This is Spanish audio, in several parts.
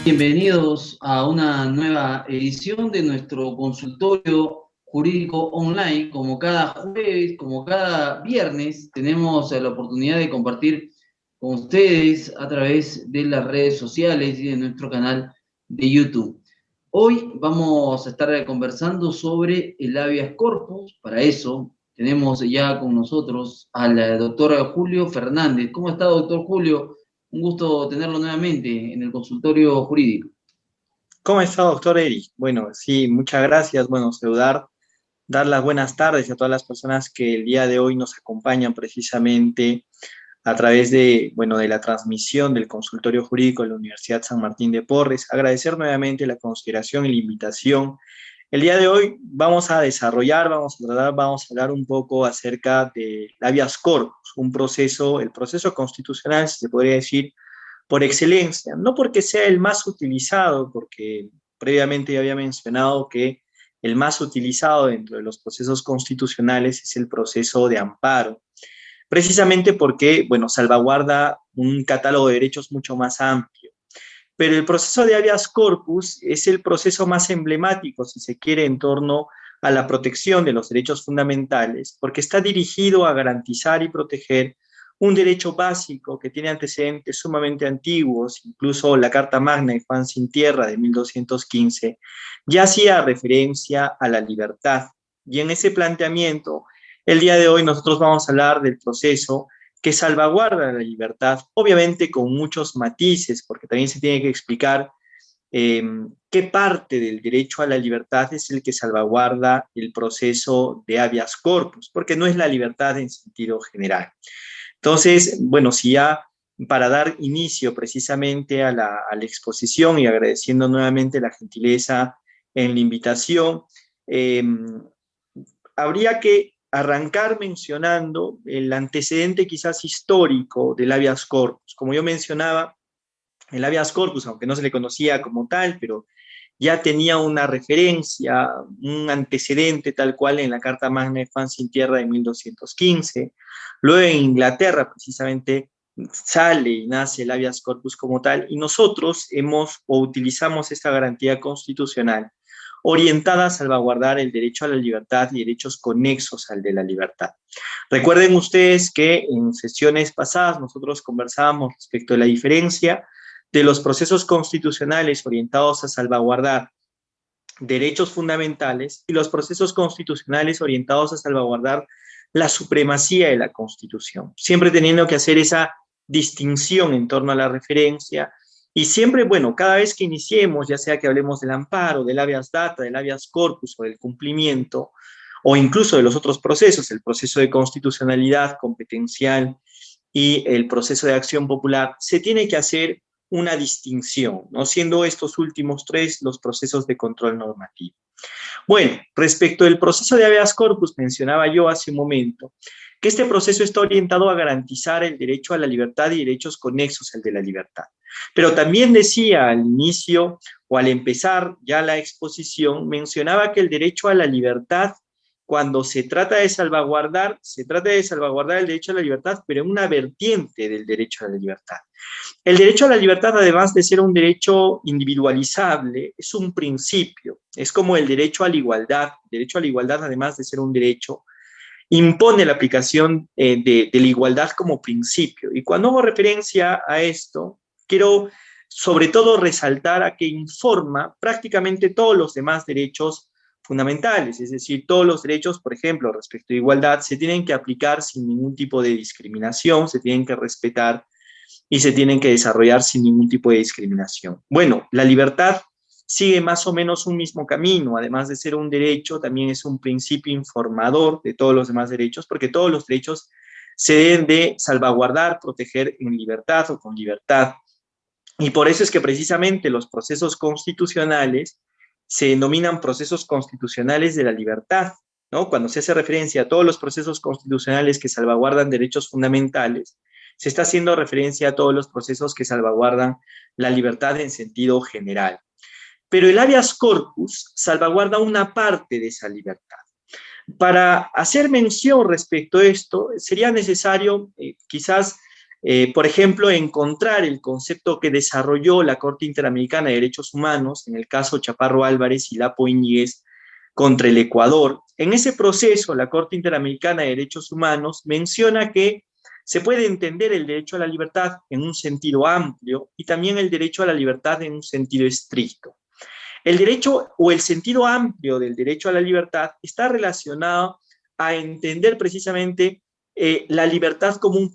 Bienvenidos a una nueva edición de nuestro consultorio jurídico online. Como cada jueves, como cada viernes, tenemos la oportunidad de compartir con ustedes a través de las redes sociales y de nuestro canal de YouTube. Hoy vamos a estar conversando sobre el habeas corpus. Para eso tenemos ya con nosotros al doctor Julio Fernández. ¿Cómo está, doctor Julio? Un gusto tenerlo nuevamente en el consultorio jurídico. ¿Cómo está, doctor Eri? Bueno, sí, muchas gracias. Bueno, dar las buenas tardes a todas las personas que el día de hoy nos acompañan precisamente a través de, bueno, de la transmisión del consultorio jurídico de la Universidad San Martín de Porres. Agradecer nuevamente la consideración y la invitación. El día de hoy vamos a hablar un poco acerca del habeas corpus, un proceso, el proceso constitucional, si se podría decir, por excelencia, no porque sea el más utilizado, porque previamente ya había mencionado que el más utilizado dentro de los procesos constitucionales es el proceso de amparo, precisamente porque, bueno, salvaguarda un catálogo de derechos mucho más amplio. Pero el proceso de habeas corpus es el proceso más emblemático, si se quiere, en torno a la protección de los derechos fundamentales, porque está dirigido a garantizar y proteger un derecho básico que tiene antecedentes sumamente antiguos. Incluso la Carta Magna de Juan Sin Tierra de 1215 ya hacía referencia a la libertad. Y en ese planteamiento, el día de hoy nosotros vamos a hablar del proceso que salvaguarda la libertad, obviamente con muchos matices, porque también se tiene que explicar qué parte del derecho a la libertad es el que salvaguarda el proceso de habeas corpus, porque no es la libertad en sentido general. Entonces, bueno, si ya para dar inicio precisamente a la exposición y agradeciendo nuevamente la gentileza en la invitación, eh, habría que arrancar mencionando el antecedente quizás histórico del habeas corpus. Como yo mencionaba, el habeas corpus, aunque no se le conocía como tal, pero ya tenía una referencia, un antecedente tal cual en la Carta Magna de Juan Sin Tierra de 1215. Luego en Inglaterra, precisamente, sale y nace el habeas corpus como tal, y nosotros hemos o utilizamos esta garantía constitucional orientada a salvaguardar el derecho a la libertad y derechos conexos al de la libertad. Recuerden ustedes que en sesiones pasadas nosotros conversábamos respecto de la diferencia de los procesos constitucionales orientados a salvaguardar derechos fundamentales y los procesos constitucionales orientados a salvaguardar la supremacía de la Constitución, siempre teniendo que hacer esa distinción en torno a la referencia y siempre, bueno, cada vez que iniciemos, ya sea que hablemos del amparo, del habeas data, del habeas corpus o del cumplimiento, o incluso de los otros procesos, el proceso de constitucionalidad competencial y el proceso de acción popular, se tiene que hacer una distinción, ¿no? Siendo estos últimos tres los procesos de control normativo. Bueno, respecto del proceso de habeas corpus, mencionaba yo hace un momento que este proceso está orientado a garantizar el derecho a la libertad y derechos conexos al de la libertad. Pero también decía al inicio o al empezar ya la exposición, mencionaba que el derecho a la libertad, cuando se trata de salvaguardar el derecho a la libertad, pero en una vertiente del derecho a la libertad. El derecho a la libertad, además de ser un derecho individualizable, es un principio. Es como el derecho a la igualdad. El derecho a la igualdad, además de ser un derecho, impone la aplicación de la igualdad como principio. Y cuando hago referencia a esto, quiero sobre todo resaltar a que informa prácticamente todos los demás derechos fundamentales, es decir, todos los derechos, por ejemplo, respecto a igualdad, se tienen que aplicar sin ningún tipo de discriminación, se tienen que respetar y se tienen que desarrollar sin ningún tipo de discriminación. Bueno, la libertad sigue más o menos un mismo camino, además de ser un derecho, también es un principio informador de todos los demás derechos, porque todos los derechos se deben de salvaguardar, proteger en libertad o con libertad. Y por eso es que precisamente los procesos constitucionales se denominan procesos constitucionales de la libertad, ¿no? Cuando se hace referencia a todos los procesos constitucionales que salvaguardan derechos fundamentales, se está haciendo referencia a todos los procesos que salvaguardan la libertad en sentido general. Pero el habeas corpus salvaguarda una parte de esa libertad. Para hacer mención respecto a esto, sería necesario quizás Por ejemplo, encontrar el concepto que desarrolló la Corte Interamericana de Derechos Humanos, en el caso Chaparro Álvarez y Lapo Íñiguez contra el Ecuador. En ese proceso, la Corte Interamericana de Derechos Humanos menciona que se puede entender el derecho a la libertad en un sentido amplio y también el derecho a la libertad en un sentido estricto. El derecho o el sentido amplio del derecho a la libertad está relacionado a entender precisamente la libertad como un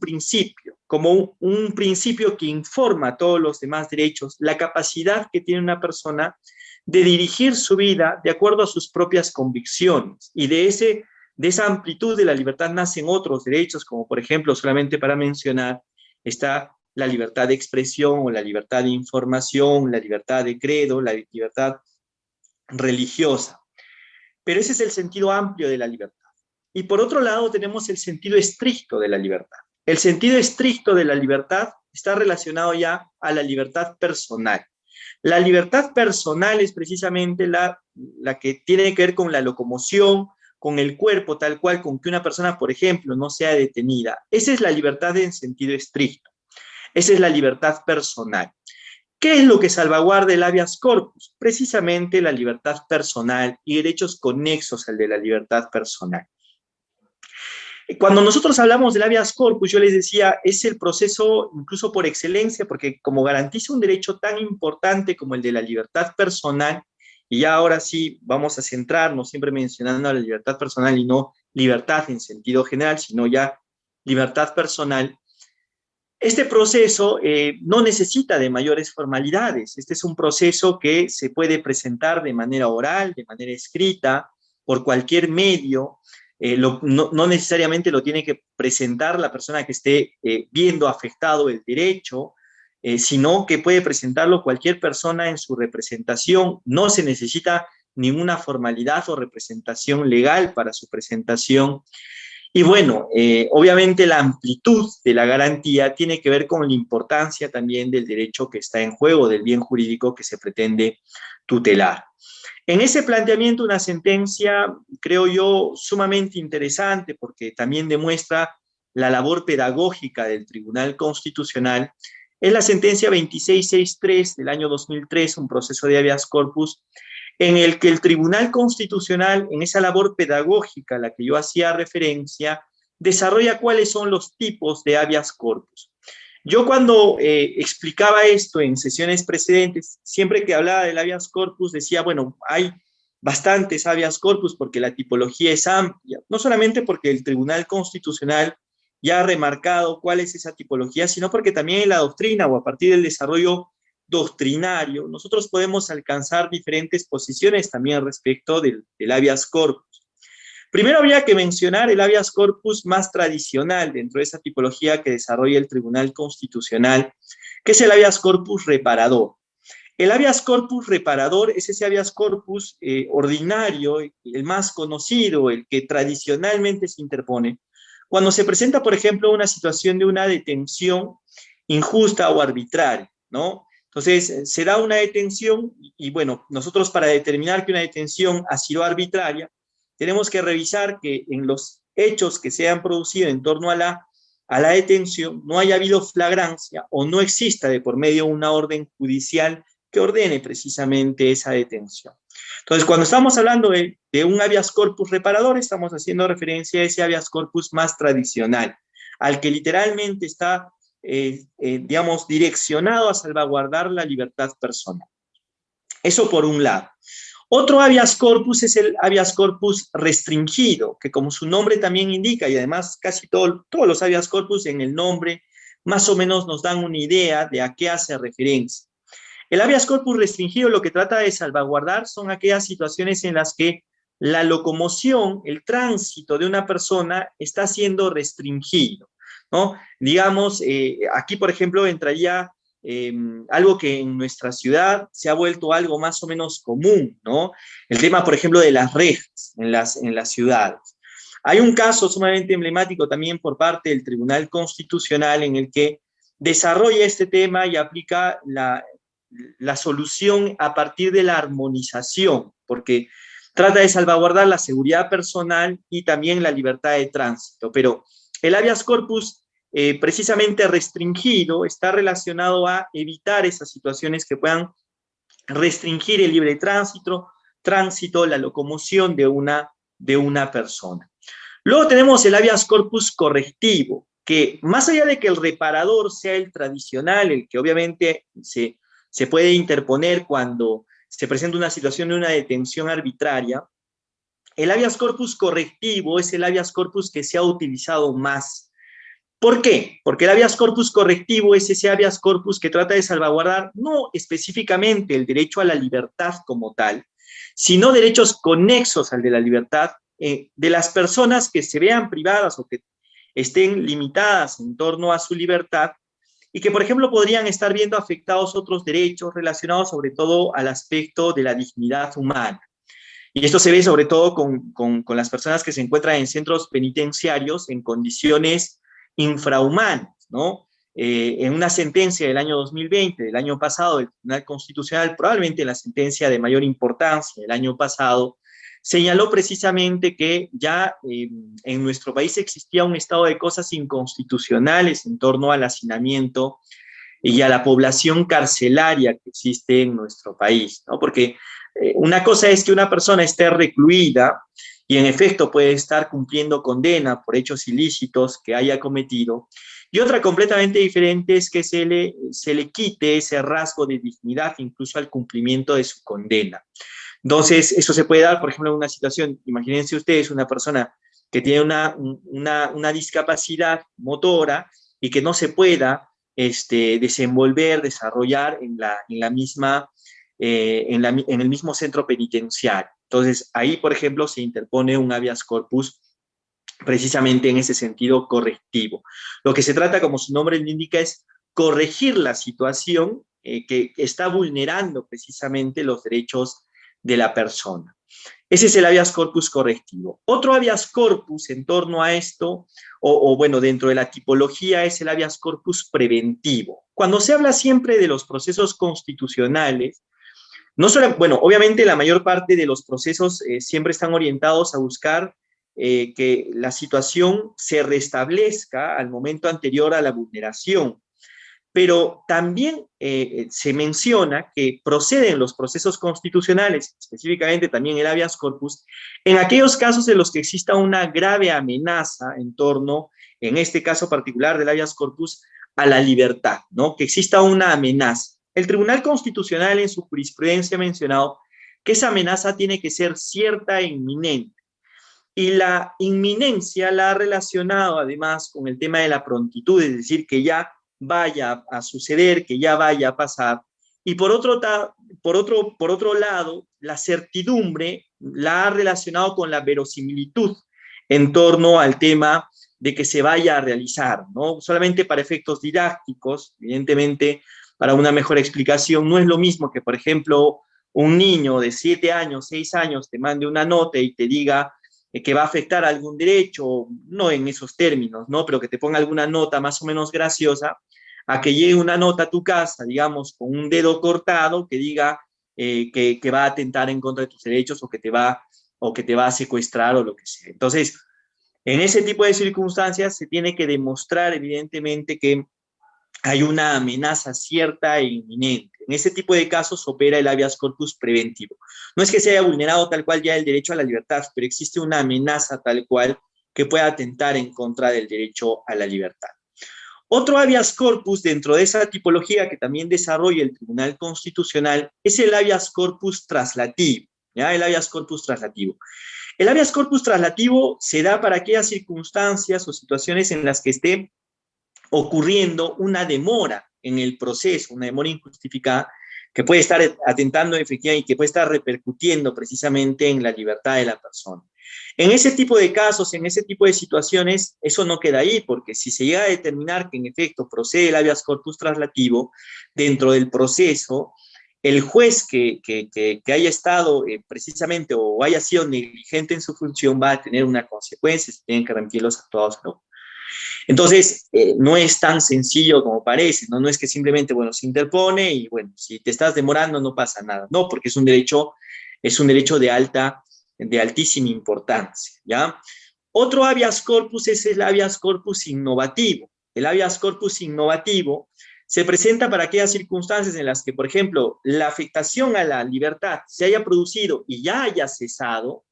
principio que informa a todos los demás derechos, la capacidad que tiene una persona de dirigir su vida de acuerdo a sus propias convicciones. Y de esa amplitud de la libertad nacen otros derechos, como por ejemplo, solamente para mencionar, está la libertad de expresión o la libertad de información, la libertad de credo, la libertad religiosa. Pero ese es el sentido amplio de la libertad. Y por otro lado tenemos el sentido estricto de la libertad. El sentido estricto de la libertad está relacionado ya a la libertad personal. La libertad personal es precisamente la que tiene que ver con la locomoción, con el cuerpo, tal cual, con que una persona, por ejemplo, no sea detenida. Esa es la libertad en sentido estricto. Esa es la libertad personal. ¿Qué es lo que salvaguarda el habeas corpus? Precisamente la libertad personal y derechos conexos al de la libertad personal. Cuando nosotros hablamos del habeas corpus, yo les decía, es el proceso incluso por excelencia, porque como garantiza un derecho tan importante como el de la libertad personal, y ya ahora sí vamos a centrarnos siempre mencionando la libertad personal y no libertad en sentido general, sino ya libertad personal. Este proceso no necesita de mayores formalidades. Este es un proceso que se puede presentar de manera oral, de manera escrita, por cualquier medio. No necesariamente lo tiene que presentar la persona que esté viendo afectado el derecho, sino que puede presentarlo cualquier persona en su representación. No se necesita ninguna formalidad o representación legal para su presentación. Y bueno, obviamente la amplitud de la garantía tiene que ver con la importancia también del derecho que está en juego, del bien jurídico que se pretende tutelar. En ese planteamiento, una sentencia, creo yo, sumamente interesante, porque también demuestra la labor pedagógica del Tribunal Constitucional, es la sentencia 2663 del año 2003, un proceso de habeas corpus, en el que el Tribunal Constitucional, en esa labor pedagógica a la que yo hacía referencia, desarrolla cuáles son los tipos de habeas corpus. Yo cuando explicaba esto en sesiones precedentes, siempre que hablaba del habeas corpus decía, bueno, hay bastantes habeas corpus porque la tipología es amplia, no solamente porque el Tribunal Constitucional ya ha remarcado cuál es esa tipología, sino porque también en la doctrina o a partir del desarrollo doctrinario, nosotros podemos alcanzar diferentes posiciones también respecto del habeas corpus. Primero habría que mencionar el habeas corpus más tradicional dentro de esa tipología que desarrolla el Tribunal Constitucional, que es el habeas corpus reparador. El habeas corpus reparador es ese habeas corpus ordinario, el más conocido, el que tradicionalmente se interpone, cuando se presenta, por ejemplo, una situación de una detención injusta o arbitraria, ¿no? Entonces, se da una detención y bueno, nosotros para determinar que una detención ha sido arbitraria, tenemos que revisar que en los hechos que se han producido en torno a la detención no haya habido flagrancia o no exista de por medio una orden judicial que ordene precisamente esa detención. Entonces, cuando estamos hablando de un habeas corpus reparador, estamos haciendo referencia a ese habeas corpus más tradicional, al que literalmente está digamos, direccionado a salvaguardar la libertad personal. Eso por un lado. Otro habeas corpus es el habeas corpus restringido, que como su nombre también indica, y además casi todos los habeas corpus en el nombre más o menos nos dan una idea de a qué hace referencia. El habeas corpus restringido lo que trata de salvaguardar son aquellas situaciones en las que la locomoción, el tránsito de una persona está siendo restringido, ¿no? Digamos, aquí por ejemplo entraría algo que en nuestra ciudad se ha vuelto algo más o menos común, ¿no? El tema, por ejemplo, de las rejas en las ciudades. Hay un caso sumamente emblemático también por parte del Tribunal Constitucional en el que desarrolla este tema y aplica la solución a partir de la armonización, porque trata de salvaguardar la seguridad personal y también la libertad de tránsito, pero el habeas corpus precisamente restringido, está relacionado a evitar esas situaciones que puedan restringir el libre tránsito, la locomoción de una persona. Luego tenemos el habeas corpus correctivo, que más allá de que el reparador sea el tradicional, el que obviamente se puede interponer cuando se presenta una situación de una detención arbitraria, el habeas corpus correctivo es el habeas corpus que se ha utilizado más. ¿Por qué? Porque el habeas corpus correctivo es ese habeas corpus que trata de salvaguardar no específicamente el derecho a la libertad como tal, sino derechos conexos al de la libertad de las personas que se vean privadas o que estén limitadas en torno a su libertad y que, por ejemplo, podrían estar viendo afectados otros derechos relacionados sobre todo al aspecto de la dignidad humana. Y esto se ve sobre todo con las personas que se encuentran en centros penitenciarios en condiciones infrahumanas, ¿no? En una sentencia del año 2020, del año pasado, del Tribunal Constitucional, probablemente la sentencia de mayor importancia del año pasado, señaló precisamente que ya en nuestro país existía un estado de cosas inconstitucionales en torno al hacinamiento y a la población carcelaria que existe en nuestro país, ¿no? Porque una cosa es que una persona esté recluida y en efecto puede estar cumpliendo condena por hechos ilícitos que haya cometido, y otra completamente diferente es que se le quite ese rasgo de dignidad incluso al cumplimiento de su condena. Entonces, eso se puede dar, por ejemplo, en una situación, imagínense ustedes, una persona que tiene una discapacidad motora y que no se pueda desenvolver, desarrollar en el mismo centro penitenciario. Entonces, ahí, por ejemplo, se interpone un habeas corpus precisamente en ese sentido correctivo. Lo que se trata, como su nombre lo indica, es corregir la situación que está vulnerando precisamente los derechos de la persona. Ese es el habeas corpus correctivo. Otro habeas corpus en torno a esto, bueno, dentro de la tipología, es el habeas corpus preventivo. Cuando se habla siempre de los procesos constitucionales, no solo, bueno, obviamente la mayor parte de los procesos siempre están orientados a buscar que la situación se restablezca al momento anterior a la vulneración. Pero también se menciona que proceden los procesos constitucionales, específicamente también el habeas corpus, en aquellos casos en los que exista una grave amenaza en torno, en este caso particular del habeas corpus, a la libertad, ¿no? Que exista una amenaza. El Tribunal Constitucional en su jurisprudencia ha mencionado que esa amenaza tiene que ser cierta e inminente. Y la inminencia la ha relacionado además con el tema de la prontitud, es decir, que ya vaya a suceder, que ya vaya a pasar. Y por otro lado, la certidumbre la ha relacionado con la verosimilitud en torno al tema de que se vaya a realizar, ¿no? Solamente para efectos didácticos, evidentemente, para una mejor explicación, no es lo mismo que, por ejemplo, un niño de 7 años, 6 años te mande una nota y te diga que va a afectar algún derecho, no en esos términos, ¿no? Pero que te ponga alguna nota más o menos graciosa, a que llegue una nota a tu casa, digamos, con un dedo cortado que diga que va a atentar en contra de tus derechos o que te va a secuestrar o lo que sea. Entonces, en ese tipo de circunstancias se tiene que demostrar evidentemente que hay una amenaza cierta e inminente. En ese tipo de casos opera el habeas corpus preventivo. No es que se haya vulnerado tal cual ya el derecho a la libertad, pero existe una amenaza tal cual que pueda atentar en contra del derecho a la libertad. Otro habeas corpus dentro de esa tipología que también desarrolla el Tribunal Constitucional es el habeas corpus traslativo, ¿ya? El habeas corpus traslativo. El habeas corpus traslativo se da para aquellas circunstancias o situaciones en las que esté ocurriendo una demora en el proceso, una demora injustificada, que puede estar atentando efectivamente y que puede estar repercutiendo precisamente en la libertad de la persona. En ese tipo de casos, en ese tipo de situaciones, eso no queda ahí, porque si se llega a determinar que en efecto procede el habeas corpus traslativo, dentro del proceso, el juez que haya estado precisamente o haya sido negligente en su función va a tener una consecuencia, se tienen que remitir los actuados o no. Entonces, no es tan sencillo como parece, ¿no? No es que simplemente, bueno, se interpone y, bueno, si te estás demorando no pasa nada. No, porque es un derecho de altísima importancia, ¿ya? Otro habeas corpus es el habeas corpus innovativo. el habeas corpus innovativo, se presenta para aquellas circunstancias en las que, por ejemplo, la afectación a la libertad se haya producido y ya haya cesado,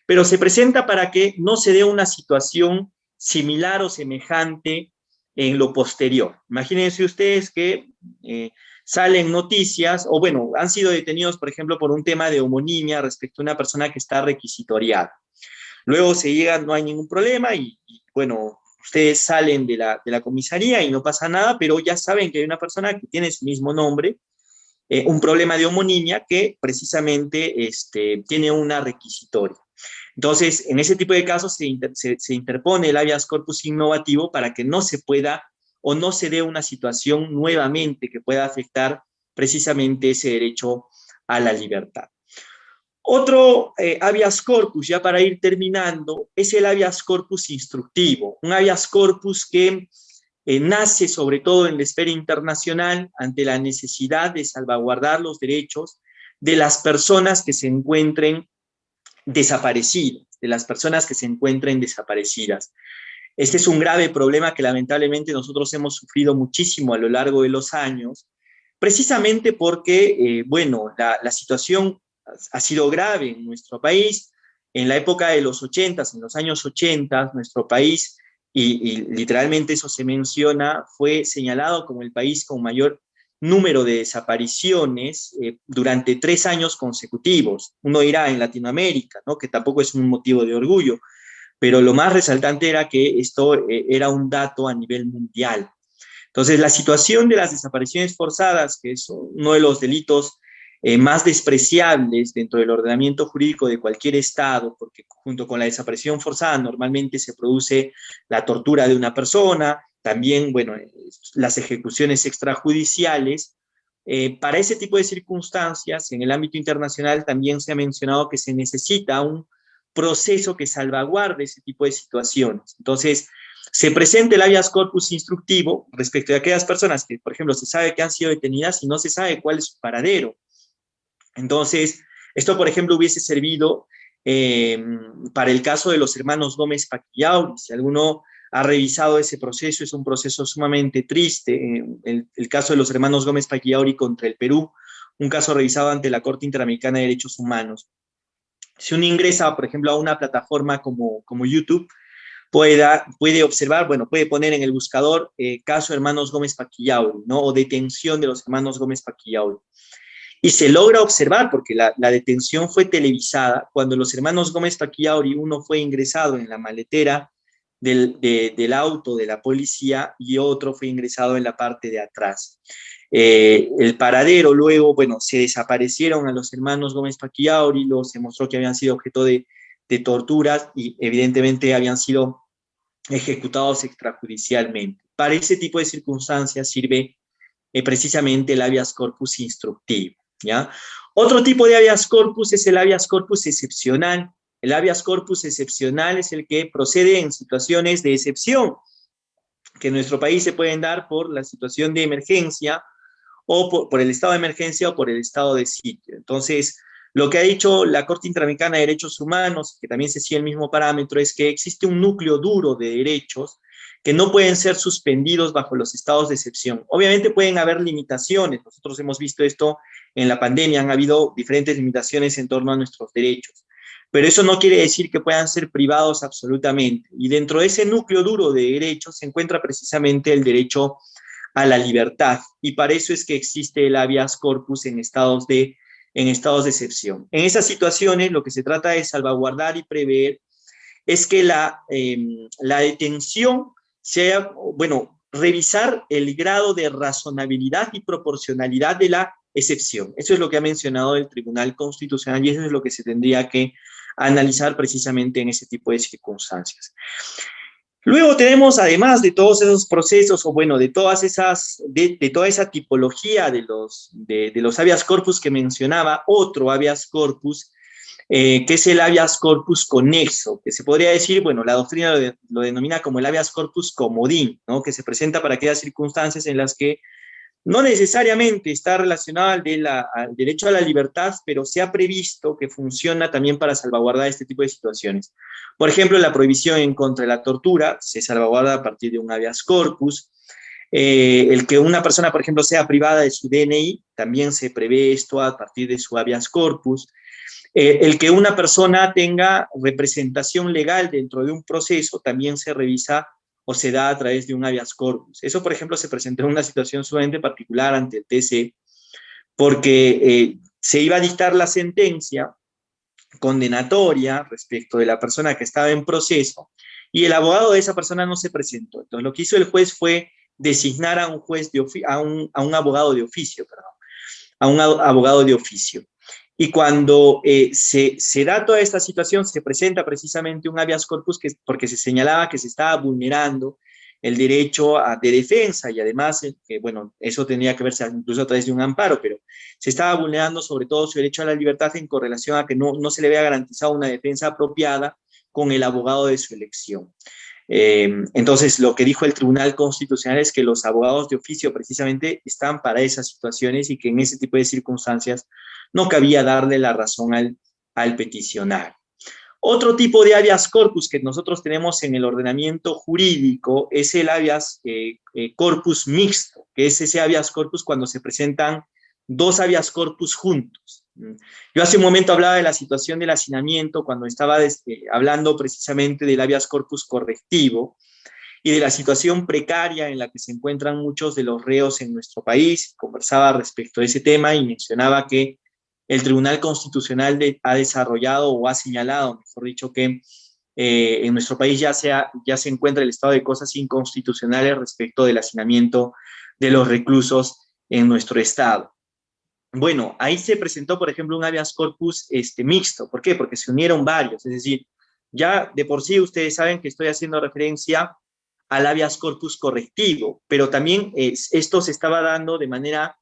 pero se presenta para que no se dé una situación similar o semejante en lo posterior. Imagínense ustedes que salen noticias, o bueno, han sido detenidos, por ejemplo, por un tema de homonimia respecto a una persona que está requisitoriada. Luego se llega, no hay ningún problema y bueno, ustedes salen de la comisaría y no pasa nada, pero ya saben que hay una persona que tiene su mismo nombre, un problema de homonimia que precisamente tiene una requisitoria. Entonces, en ese tipo de casos se interpone el habeas corpus innovativo para que no se pueda o no se dé una situación nuevamente que pueda afectar precisamente ese derecho a la libertad. Otro habeas corpus, ya para ir terminando, es el habeas corpus instructivo, un habeas corpus que nace sobre todo en la esfera internacional ante la necesidad de salvaguardar los derechos de las personas que se encuentren desaparecidas, Este es un grave problema que lamentablemente nosotros hemos sufrido muchísimo a lo largo de los años, precisamente porque, bueno, la situación ha sido grave en nuestro país. En la época de los 80, en los años 80, nuestro país, y literalmente eso se menciona, fue señalado como el país con mayor número de desapariciones durante 3 años consecutivos. Uno dirá en Latinoamérica, ¿no?, que tampoco es un motivo de orgullo, pero lo más resaltante era que esto era un dato a nivel mundial. Entonces, la situación de las desapariciones forzadas, que es uno de los delitos más despreciables dentro del ordenamiento jurídico de cualquier Estado, porque junto con la desaparición forzada normalmente se produce la tortura de una persona, también, bueno, las ejecuciones extrajudiciales. Para ese tipo de circunstancias, en el ámbito internacional también se ha mencionado que se necesita un proceso que salvaguarde ese tipo de situaciones. Entonces, se presenta el habeas corpus instructivo respecto de aquellas personas que, por ejemplo, se sabe que han sido detenidas y no se sabe cuál es su paradero. Entonces, esto, por ejemplo, hubiese servido para el caso de los hermanos Gómez Paquiauri. Si alguno ha revisado ese proceso, es un proceso sumamente triste. El caso de los hermanos Gómez Paquiauri contra el Perú, un caso revisado ante la Corte Interamericana de Derechos Humanos. Si uno ingresa, por ejemplo, a una plataforma como YouTube, puede observar, bueno, puede poner en el buscador caso hermanos Gómez Paquiauri, ¿no?, o detención de los hermanos Gómez Paquiauri. Y se logra observar, porque la detención fue televisada, cuando los hermanos Gómez Paquiauri, uno fue ingresado en la maletera del auto de la policía y otro fue ingresado en la parte de atrás. El paradero luego, bueno, se desaparecieron a los hermanos Gómez Paquiauri, luego se mostró que habían sido objeto de torturas y evidentemente habían sido ejecutados extrajudicialmente. Para ese tipo de circunstancias sirve precisamente el habeas corpus instructivo, ¿ya? Otro tipo de habeas corpus es el habeas corpus excepcional. El habeas corpus excepcional es el que procede en situaciones de excepción, que en nuestro país se pueden dar por la situación de emergencia, o por el estado de emergencia o por el estado de sitio. Entonces, lo que ha dicho la Corte Interamericana de Derechos Humanos, que también se sigue el mismo parámetro, es que existe un núcleo duro de derechos que no pueden ser suspendidos bajo los estados de excepción. Obviamente pueden haber limitaciones, nosotros hemos visto esto en la pandemia, han habido diferentes limitaciones en torno a nuestros derechos, pero eso no quiere decir que puedan ser privados absolutamente. Y dentro de ese núcleo duro de derechos se encuentra precisamente el derecho a la libertad, y para eso es que existe el habeas corpus en estados de excepción. En esas situaciones lo que se trata de salvaguardar y prever es que la detención sea, bueno, revisar el grado de razonabilidad y proporcionalidad de la excepción. Eso es lo que ha mencionado el Tribunal Constitucional y eso es lo que se tendría que analizar precisamente en ese tipo de circunstancias. Luego tenemos, además de todos esos procesos, o bueno, de toda esa tipología de los habeas corpus que mencionaba, otro habeas corpus, que es el habeas corpus conexo, que se podría decir, bueno, la doctrina lo denomina como el habeas corpus comodín, ¿no?, que se presenta para aquellas circunstancias en las que No necesariamente está relacionado al derecho a la libertad, pero se ha previsto que funciona también para salvaguardar este tipo de situaciones. Por ejemplo, la prohibición en contra de la tortura se salvaguarda a partir de un habeas corpus. El que una persona, por ejemplo, sea privada de su DNI, también se prevé esto a partir de su habeas corpus. El que una persona tenga representación legal dentro de un proceso también se revisa o se da a través de un habeas corpus. Eso, por ejemplo, se presentó en una situación sumamente particular ante el TC, porque se iba a dictar la sentencia condenatoria respecto de la persona que estaba en proceso y el abogado de esa persona no se presentó. Entonces, lo que hizo el juez fue designar a un juez a un abogado de oficio, perdón, a un abogado de oficio. Y cuando se da toda esta situación, se presenta precisamente un habeas corpus porque se señalaba que se estaba vulnerando el derecho de defensa y además, bueno, eso tenía que verse incluso a través de un amparo, pero se estaba vulnerando sobre todo su derecho a la libertad en correlación a que no se le había garantizado una defensa apropiada con el abogado de su elección. Entonces, lo que dijo el Tribunal Constitucional es que los abogados de oficio precisamente están para esas situaciones y que en ese tipo de circunstancias no cabía darle la razón al peticionario. Otro tipo de habeas corpus que nosotros tenemos en el ordenamiento jurídico es el habeas corpus mixto, que es ese habeas corpus cuando se presentan dos habeas corpus juntos. Yo hace un momento hablaba de la situación del hacinamiento cuando estaba hablando precisamente del habeas corpus correctivo y de la situación precaria en la que se encuentran muchos de los reos en nuestro país. Conversaba respecto a ese tema y mencionaba que el Tribunal Constitucional ha desarrollado o ha señalado, mejor dicho, que en nuestro país ya se encuentra el estado de cosas inconstitucionales respecto del hacinamiento de los reclusos en nuestro estado. Bueno, ahí se presentó, por ejemplo, un habeas corpus mixto. ¿Por qué? Porque se unieron varios. Es decir, ya de por sí ustedes saben que estoy haciendo referencia al habeas corpus correctivo, pero también esto se estaba dando de manera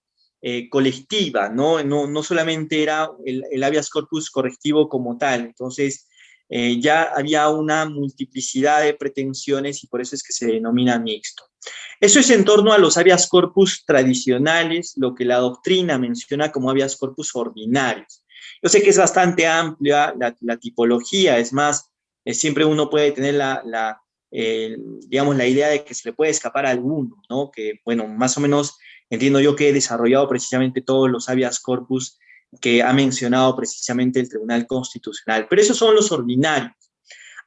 colectiva, no solamente era el habeas corpus correctivo como tal. Entonces, ya había una multiplicidad de pretensiones y por eso es que se denomina mixto. Eso es en torno a los habeas corpus tradicionales, lo que la doctrina menciona como habeas corpus ordinarios. Yo sé que es bastante amplia la tipología, es más, siempre uno puede tener digamos, la idea de que se le puede escapar a alguno, ¿no? Que, bueno, más o menos entiendo yo que he desarrollado precisamente todos los habeas corpus que ha mencionado precisamente el Tribunal Constitucional, pero esos son los ordinarios.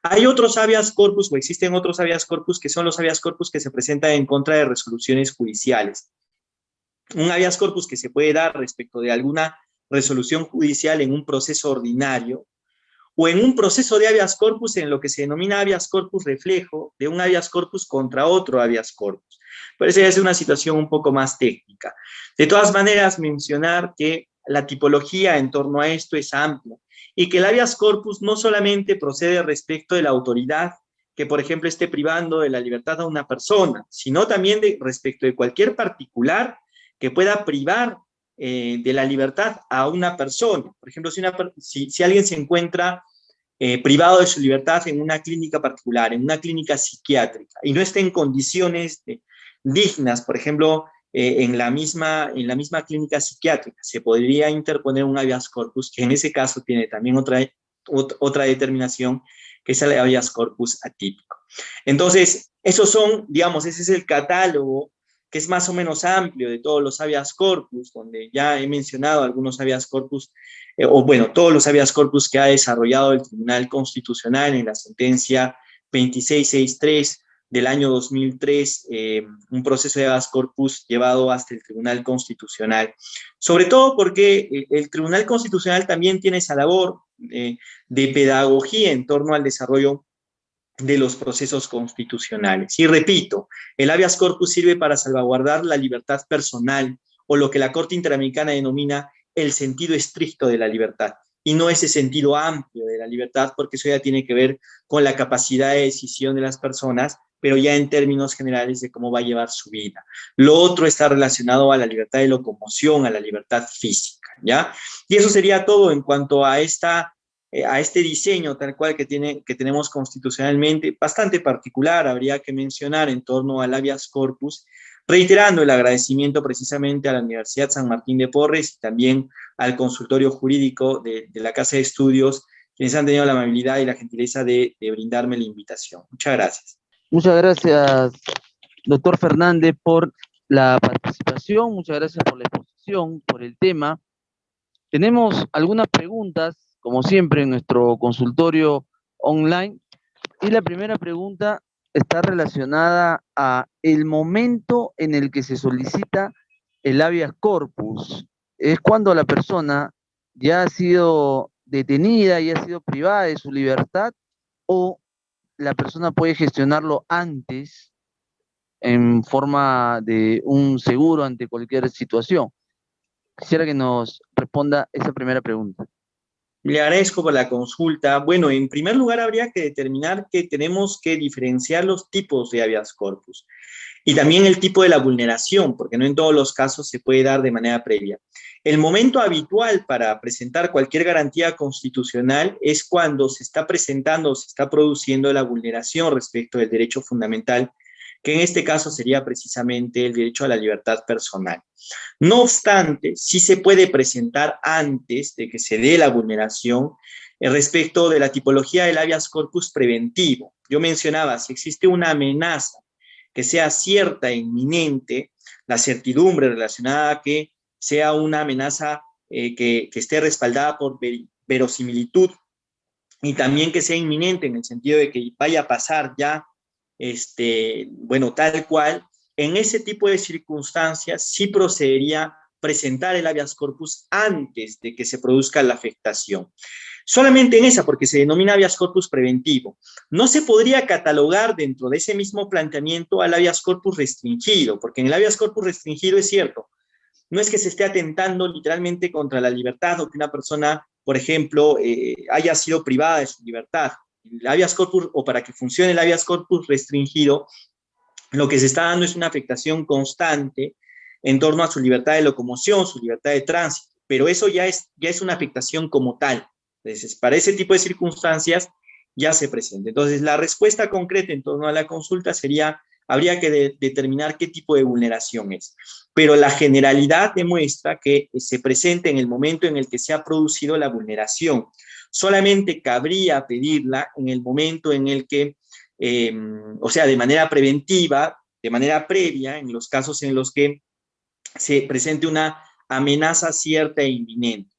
Hay otros habeas corpus o existen otros habeas corpus que son los habeas corpus que se presentan en contra de resoluciones judiciales. Un habeas corpus que se puede dar respecto de alguna resolución judicial en un proceso ordinario o en un proceso de habeas corpus en lo que se denomina habeas corpus reflejo de un habeas corpus contra otro habeas corpus. Pero esa es una situación un poco más técnica. De todas maneras, mencionar que la tipología en torno a esto es amplia y que el habeas corpus no solamente procede respecto de la autoridad que, por ejemplo, esté privando de la libertad a una persona, sino también respecto de cualquier particular que pueda privar de la libertad a una persona. Por ejemplo, si alguien se encuentra privado de su libertad en una clínica particular, en una clínica psiquiátrica, y no está en condiciones dignas, por ejemplo, en la misma clínica psiquiátrica, se podría interponer un habeas corpus, que en ese caso tiene también otra determinación, que es el habeas corpus atípico. Entonces, ese es el catálogo que es más o menos amplio de todos los habeas corpus, donde ya he mencionado algunos habeas corpus, todos los habeas corpus que ha desarrollado el Tribunal Constitucional en la sentencia 2663 del año 2003, un proceso de habeas corpus llevado hasta el Tribunal Constitucional. Sobre todo porque el Tribunal Constitucional también tiene esa labor de pedagogía en torno al desarrollo de los procesos constitucionales. Y repito, el habeas corpus sirve para salvaguardar la libertad personal o lo que la Corte Interamericana denomina el sentido estricto de la libertad, y no ese sentido amplio de la libertad, porque eso ya tiene que ver con la capacidad de decisión de las personas, pero ya en términos generales de cómo va a llevar su vida. Lo otro está relacionado a la libertad de locomoción, a la libertad física, ¿ya? Y eso sería todo en cuanto a este diseño tal cual que tenemos constitucionalmente, bastante particular, habría que mencionar en torno al habeas corpus, reiterando el agradecimiento precisamente a la Universidad San Martín de Porres y también al consultorio jurídico de la Casa de Estudios, quienes han tenido la amabilidad y la gentileza de brindarme la invitación. Muchas gracias. Muchas gracias, doctor Fernández, por la participación, muchas gracias por la exposición, por el tema. Tenemos algunas preguntas, como siempre, en nuestro consultorio online, y la primera pregunta está relacionada a el momento en el que se solicita el habeas corpus. Es cuando la persona ya ha sido detenida y ha sido privada de su libertad, o la persona puede gestionarlo antes en forma de un seguro ante cualquier situación. Quisiera que nos responda esa primera pregunta. Le agradezco por la consulta. Bueno, en primer lugar habría que determinar que tenemos que diferenciar los tipos de habeas corpus y también el tipo de la vulneración, porque no en todos los casos se puede dar de manera previa. El momento habitual para presentar cualquier garantía constitucional es cuando se está presentando o se está produciendo la vulneración respecto del derecho fundamental, que en este caso sería precisamente el derecho a la libertad personal. No obstante, sí se puede presentar antes de que se dé la vulneración respecto de la tipología del habeas corpus preventivo. Yo mencionaba, si existe una amenaza que sea cierta e inminente, la certidumbre relacionada a que sea una amenaza que esté respaldada por verosimilitud y también que sea inminente en el sentido de que vaya a pasar ya, bueno, tal cual, en ese tipo de circunstancias sí procedería presentar el habeas corpus antes de que se produzca la afectación. Solamente en esa, porque se denomina habeas corpus preventivo. No se podría catalogar dentro de ese mismo planteamiento al habeas corpus restringido, porque en el habeas corpus restringido es cierto, no es que se esté atentando literalmente contra la libertad o que una persona, por ejemplo, haya sido privada de su libertad. El habeas corpus, o para que funcione el habeas corpus restringido, lo que se está dando es una afectación constante en torno a su libertad de locomoción, su libertad de tránsito, pero eso ya es una afectación como tal. Entonces, para ese tipo de circunstancias ya se presenta. Entonces, la respuesta concreta en torno a la consulta sería, habría que determinar qué tipo de vulneración es. Pero la generalidad demuestra que se presenta en el momento en el que se ha producido la vulneración. Solamente cabría pedirla en el momento en el que, o sea, de manera preventiva, de manera previa, en los casos en los que se presente una amenaza cierta e inminente.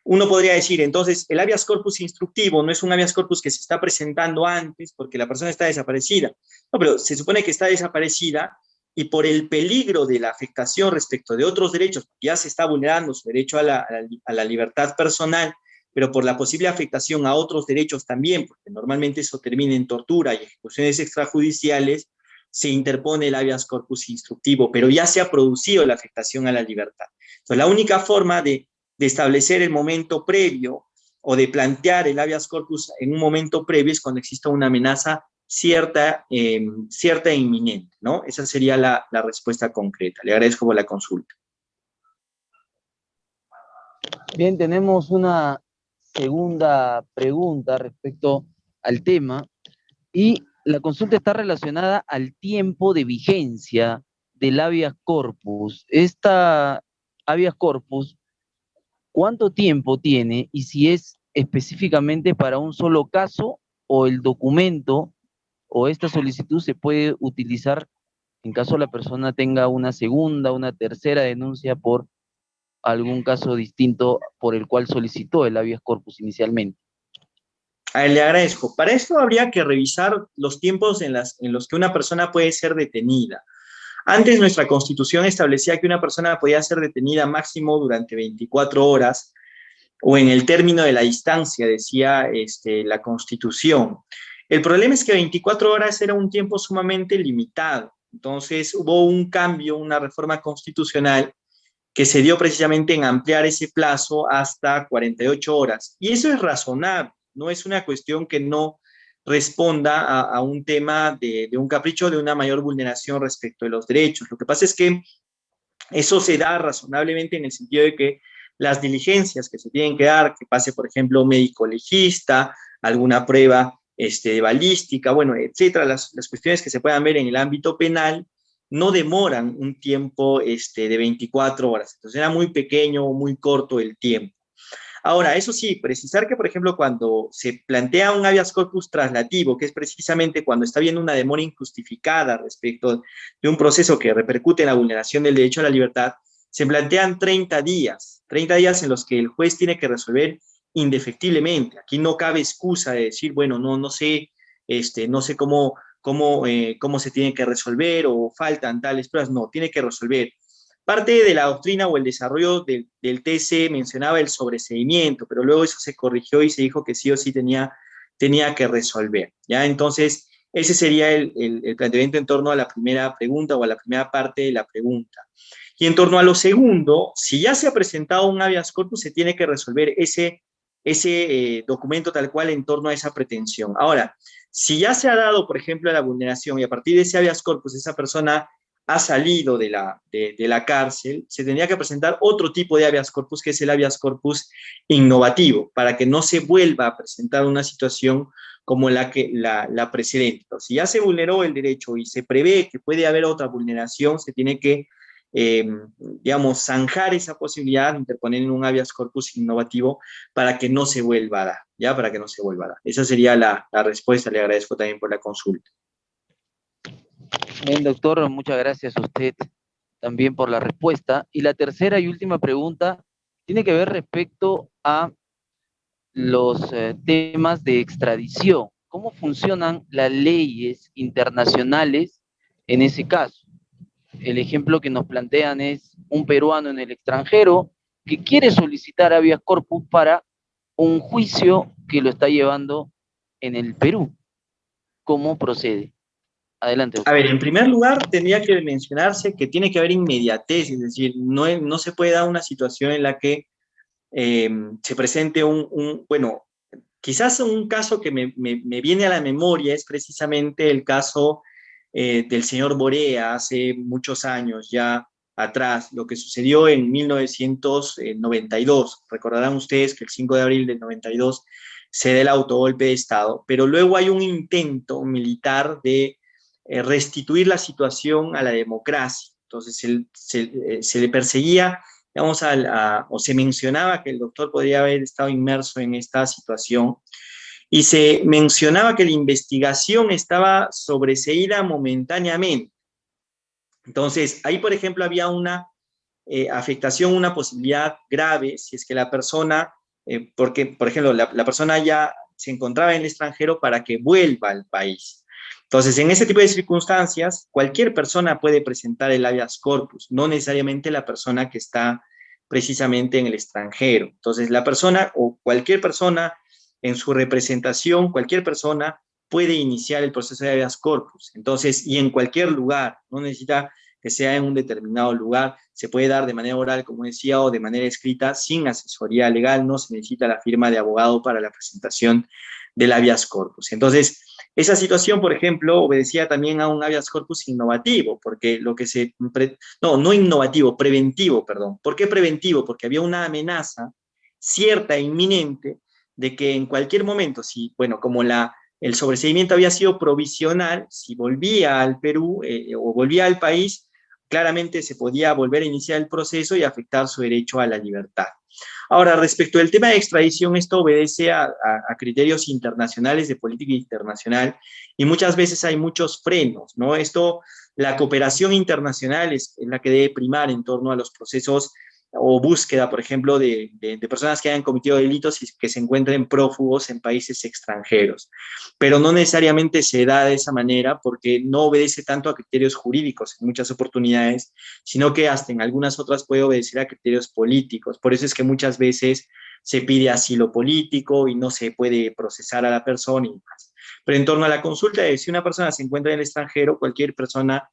Uno podría decir, entonces, el habeas corpus instructivo no es un habeas corpus que se está presentando antes porque la persona está desaparecida. No, pero se supone que está desaparecida y por el peligro de la afectación respecto de otros derechos, ya se está vulnerando su derecho a la libertad personal, pero por la posible afectación a otros derechos también, porque normalmente eso termina en tortura y ejecuciones extrajudiciales, se interpone el habeas corpus instructivo, pero ya se ha producido la afectación a la libertad. Entonces, la única forma de establecer el momento previo o de plantear el habeas corpus en un momento previo es cuando exista una amenaza cierta e inminente, ¿no? Esa sería la respuesta concreta. Le agradezco por la consulta. Bien, tenemos una segunda pregunta respecto al tema, y la consulta está relacionada al tiempo de vigencia del habeas corpus. Esta habeas corpus, ¿cuánto tiempo tiene y si es específicamente para un solo caso o el documento o esta solicitud se puede utilizar en caso la persona tenga una segunda, una tercera denuncia por algún caso distinto por el cual solicitó el habeas corpus inicialmente? A él le agradezco. Para esto habría que revisar los tiempos en los que una persona puede ser detenida. Antes nuestra Constitución establecía que una persona podía ser detenida máximo durante 24 horas o en el término de la distancia, decía la Constitución. El problema es que 24 horas era un tiempo sumamente limitado. Entonces hubo un cambio, una reforma constitucional que se dio precisamente en ampliar ese plazo hasta 48 horas. Y eso es razonable, no es una cuestión que no responda a un tema de un capricho de una mayor vulneración respecto de los derechos. Lo que pasa es que eso se da razonablemente en el sentido de que las diligencias que se tienen que dar, que pase, por ejemplo, médico legista, alguna prueba de balística, bueno, etcétera, las cuestiones que se puedan ver en el ámbito penal, no demoran un tiempo de 24 horas. Entonces era muy pequeño o muy corto el tiempo. Ahora, eso sí, precisar que, por ejemplo, cuando se plantea un habeas corpus traslativo, que es precisamente cuando está habiendo una demora injustificada respecto de un proceso que repercute en la vulneración del derecho a la libertad, se plantean 30 días en los que el juez tiene que resolver indefectiblemente. Aquí no cabe excusa de decir, bueno, no sé, no sé cómo se tiene que resolver o faltan tales pruebas. No, tiene que resolver. Parte de la doctrina o el desarrollo del TC mencionaba el sobreseimiento, pero luego eso se corrigió y se dijo que sí o sí tenía que resolver, ¿ya? Entonces, ese sería el planteamiento en torno a la primera pregunta o a la primera parte de la pregunta. Y en torno a lo segundo, si ya se ha presentado un habeas corpus, se tiene que resolver ese documento tal cual en torno a esa pretensión. Ahora, si ya se ha dado, por ejemplo, la vulneración y a partir de ese habeas corpus esa persona ha salido de la cárcel, se tendría que presentar otro tipo de habeas corpus, que es el habeas corpus innovativo, para que no se vuelva a presentar una situación como la precedente. Si ya se vulneró el derecho y se prevé que puede haber otra vulneración, se tiene que, digamos, zanjar esa posibilidad de interponer en un habeas corpus innovativo para que no se vuelva a dar, ¿ya? Para que no se vuelva a dar. Esa sería la respuesta. Le agradezco también por la consulta. Bien, doctor, muchas gracias a usted también por la respuesta. Y la tercera y última pregunta tiene que ver respecto a los temas de extradición. ¿Cómo funcionan las leyes internacionales en ese caso? El ejemplo que nos plantean es un peruano en el extranjero que quiere solicitar habeas corpus para un juicio que lo está llevando en el Perú. ¿Cómo procede? Adelante, A doctor. ver, en primer lugar, tendría que mencionarse que tiene que haber inmediatez, es decir, no se puede dar una situación en la que se presente bueno, quizás un caso que me viene a la memoria es precisamente el caso del señor Borea hace muchos años ya atrás, lo que sucedió en 1992. Recordarán ustedes que el 5 de abril del 92 se da el autogolpe de Estado, pero luego hay un intento militar de restituir la situación a la democracia. Entonces se le perseguía, digamos, o se mencionaba que el doctor podría haber estado inmerso en esta situación y se mencionaba que la investigación estaba sobreseída momentáneamente. Entonces, ahí, por ejemplo, había una afectación, una posibilidad grave, si es que la persona, porque, por ejemplo, la persona ya se encontraba en el extranjero para que vuelva al país. Entonces, en ese tipo de circunstancias, cualquier persona puede presentar el habeas corpus, no necesariamente la persona que está precisamente en el extranjero. Entonces, la persona o cualquier persona en su representación, cualquier persona puede iniciar el proceso de habeas corpus. Entonces, y en cualquier lugar, no necesita que sea en un determinado lugar, se puede dar de manera oral, como decía, o de manera escrita, sin asesoría legal, no se necesita la firma de abogado para la presentación del habeas corpus. Entonces, esa situación, por ejemplo, obedecía también a un habeas corpus innovativo, porque lo que no innovativo, preventivo, perdón. ¿Por qué preventivo? Porque había una amenaza cierta e inminente de que en cualquier momento, si, bueno, como el sobreseimiento había sido provisional, si volvía al Perú o volvía al país, claramente se podía volver a iniciar el proceso y afectar su derecho a la libertad. Ahora, respecto del tema de extradición, esto obedece a criterios internacionales de política internacional y muchas veces hay muchos frenos, ¿no? La cooperación internacional es la que debe primar en torno a los procesos o búsqueda, por ejemplo, de personas que hayan cometido delitos y que se encuentren prófugos en países extranjeros. Pero no necesariamente se da de esa manera porque no obedece tanto a criterios jurídicos en muchas oportunidades, sino que hasta en algunas otras puede obedecer a criterios políticos. Por eso es que muchas veces se pide asilo político y no se puede procesar a la persona y más. Pero en torno a la consulta de si una persona se encuentra en el extranjero, cualquier persona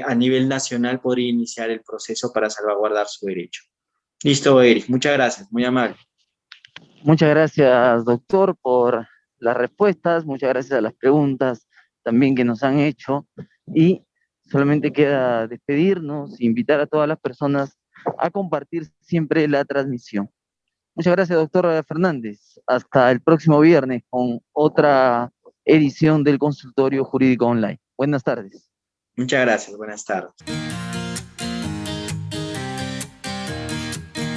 a nivel nacional podría iniciar el proceso para salvaguardar su derecho. Listo, Eric. Muchas gracias. Muy amable. Muchas gracias, doctor, por las respuestas. Muchas gracias a las preguntas también que nos han hecho. Y solamente queda despedirnos e invitar a todas las personas a compartir siempre la transmisión. Muchas gracias, doctor Fernández. Hasta el próximo viernes con otra edición del Consultorio Jurídico Online. Buenas tardes. Muchas gracias, buenas tardes.